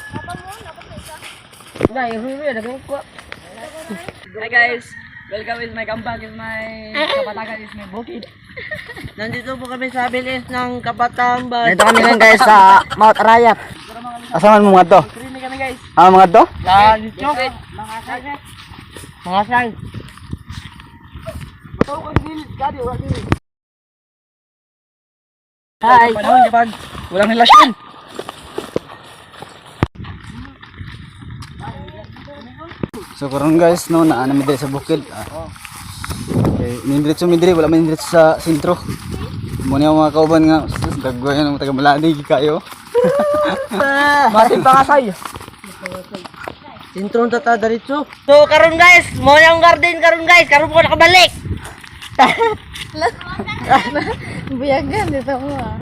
Hi guys, welcome is my comeback is my kapatagan is my bukid. Nandito po kami sa bilis ng Kabatamban. Dito kami lang guys sa Mount Arayat. Asaman mo mga to? Training kami guys. Mga to? Dito. Mga sagit. Mga sang. Bato ko din, gadi wala din. Hi. Panahon kapag walang relasyon. So karon guys no naa namin diri sa bukid. Okay, nindrit wala man nindrit sa sentro. Mo ni mga kauban nga dagwayan ang taga Malani kayo. Mating pangasay. Sintrong tata diretso. So karon guys, mo yung garden karon guys, karon po nakabalik. Buyagan dito mo ah.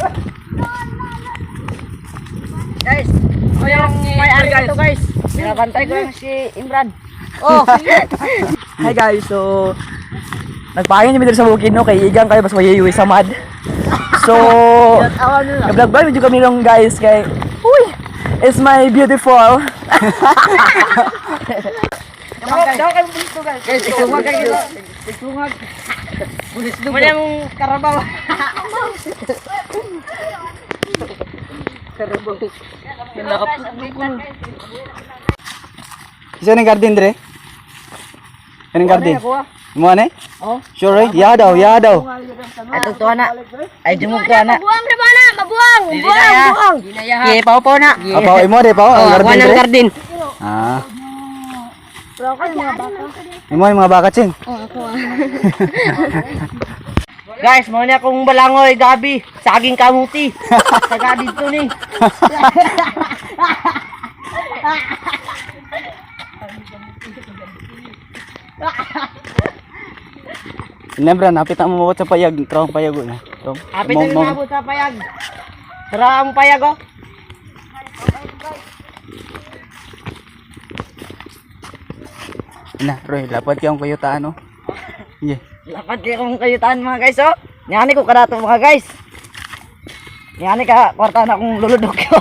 Guys, may ar guys. Binabantay ko yung si Imran. Oh. Hi guys, so nagpahinga kami dito sa bukid no kay igang kayo mas mayuyuwi sa mud. So vlog ba medyo kami lang guys kay uy, it's my beautiful. Daw kayo dito guys. Guys, isungag kayo dito. Isungag. Pulis dugo. Muna yung karabaw. Karabaw. Nakapulpul. Isa ni garden dire. Kanang garden. Mo ani? Oh. Sure eh? Ya daw. Ito to na. Ay dumog to na. Mabuang na ba na? Mabuang! Ki pao na. Apaw imo re pa ang garden dire. Garden. Ah. Pero ako yung mga baka. Imo yung mga baka ching. Oo, ako ah. Guys, mo na akong balangoy gabi, saging kamuti. Taga dito ni. Inebra napit mo mawat sa payag, trawang payag na. Apit na nabot sa payag. Tara ang payag oh. Na, Roy, lapad kayong kayutaan no. Yeah. Lapad kayo kung kayutaan mga guys oh. Nyani ko kadato mga guys. Nyani ka kwarta na akong luludok ko.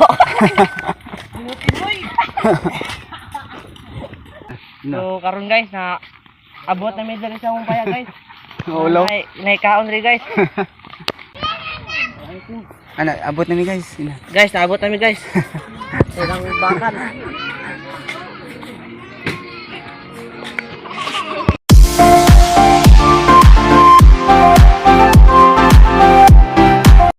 So karon guys na abot na mi diri sa mong payag guys. Ulo. Nay kaon ri guys. Ana, abot na mi guys. Ina. Guys, naabot na mi guys. Ilang bakan.